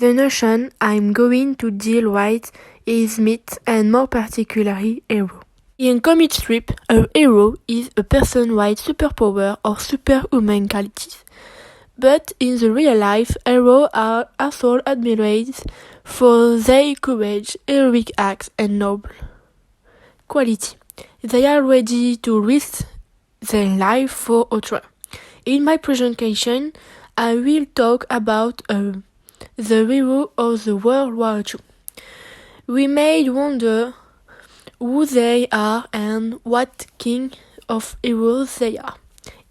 The notion I'm going to deal with is myth and more particularly hero. In comic strip, a hero is a person with superpower or superhuman qualities. But in the real life, heroes are also admired for their courage, heroic acts, and noble quality. They are ready to risk their life for others. In my presentation, I will talk about the hero of the World War II. We may wonder who they are and what kind of heroes they are.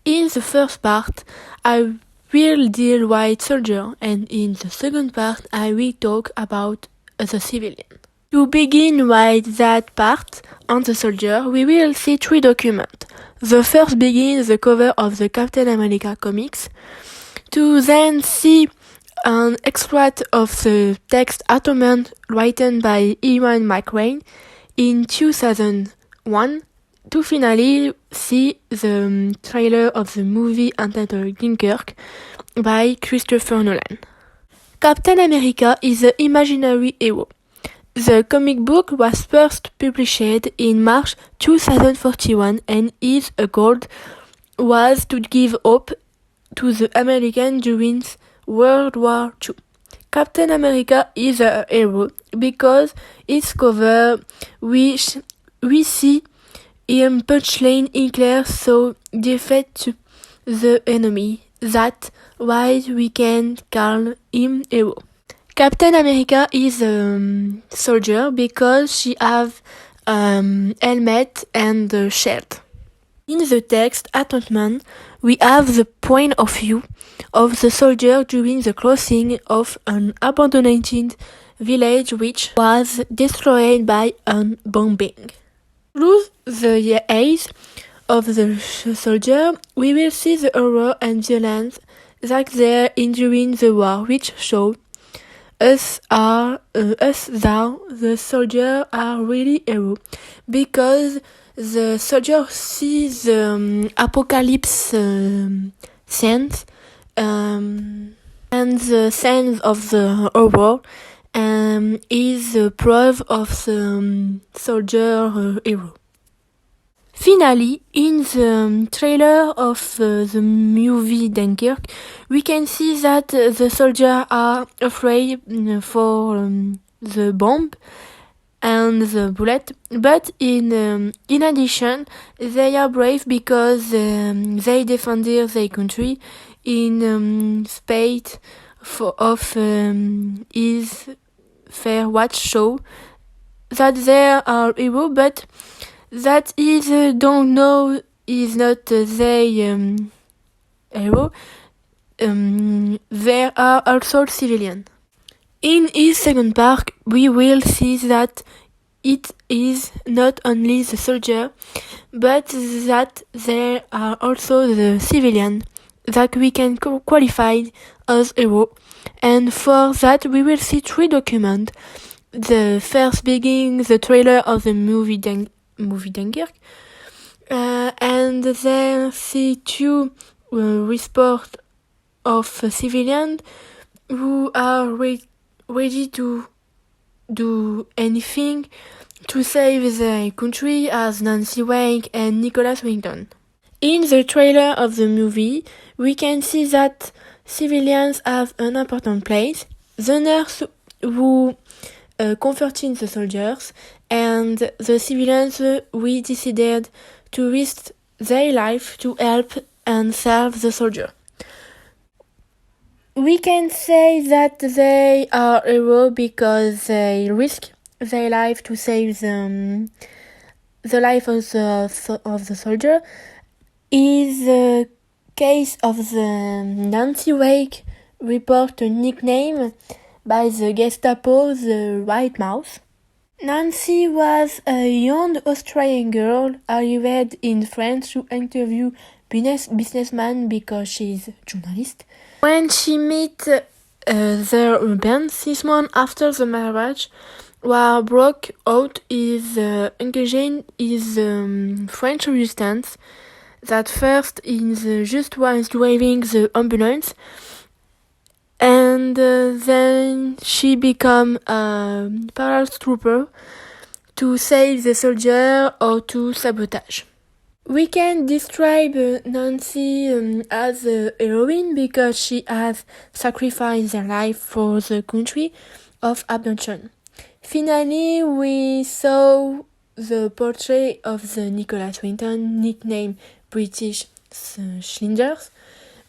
In the first part, I will deal with soldier, and in the second part, I will talk about the civilian. To begin with that part on the soldier, we will see three documents. The first begins the cover of the Captain America comics, to then see an extract of the text Atoman written by Ian McCain in 2001, to finally see the trailer of the movie entitled Dunkirk by Christopher Nolan. Captain America is the imaginary hero. The comic book was first published in March 2041 and its goal was to give hope to the Americans during World War II. Captain America is a hero because its cover we see him punchline Hitler so defeat the enemy. That's why we can call him hero. Captain America is a soldier because she have helmet and a shield. In the text Atoman, we have the point of view of the soldier during the crossing of an abandoned village which was destroyed by a bombing. Through the eyes of the soldier, we will see the horror and violence that there in during the war, which show us that the soldier are really hero, because the soldier sees the apocalypse scenes and the sense of the horror is a proof of the soldier hero. Finally, in the trailer of the movie Dunkirk, we can see that the soldiers are afraid for the bomb and the bullet, but in addition, they are brave because they defended their country in spite of his fair watch show that they are heroes, but that is don't know is not they hero. There are also civilians. In his second part, we will see that it is not only the soldier, but that there are also the civilian that we can qualify as hero. And for that, we will see three documents. The first being the trailer of the movie Dunkirk, and then see two reports of civilians who are ready to do anything to save their country, as Nancy Wayne and Nicholas Winton. In the trailer of the movie, we can see that civilians have an important place. The nurse who comforting the soldiers, and the civilians we decided to risk their life to help and serve the soldier. We can say that they are heroes because they risk their life to save the life of the soldier. Is the case of the Nancy Wake report nickname by the Gestapo the White Mouse. Nancy was a young Australian girl arrived in France to interview businessman because she's a journalist. When she met their husband 6 months after the marriage, war broke out, is engaging in French resistance. That first in the just was driving the ambulance, and and then she become a paratrooper to save the soldier or to sabotage. We can describe Nancy as a heroine because she has sacrificed her life for the country of Abduction. Finally, we saw the portrait of the Nicholas Winton, nicknamed British Slingers,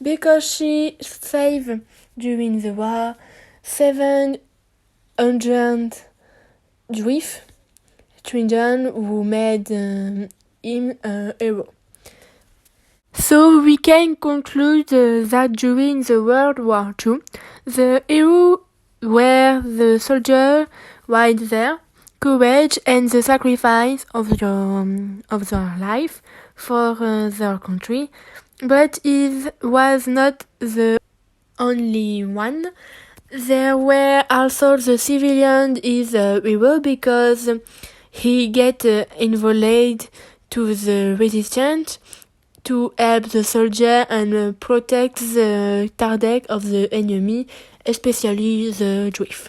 because she saved during the war 700 Jewish children who made him a hero. So we can conclude that during the World War II, the hero were the soldiers with their courage and the sacrifice of their life for their country, but it was not the only one. There were also the civilian is a hero because he get involved to the resistance to help the soldier and protect the target of the enemy, especially the Jews.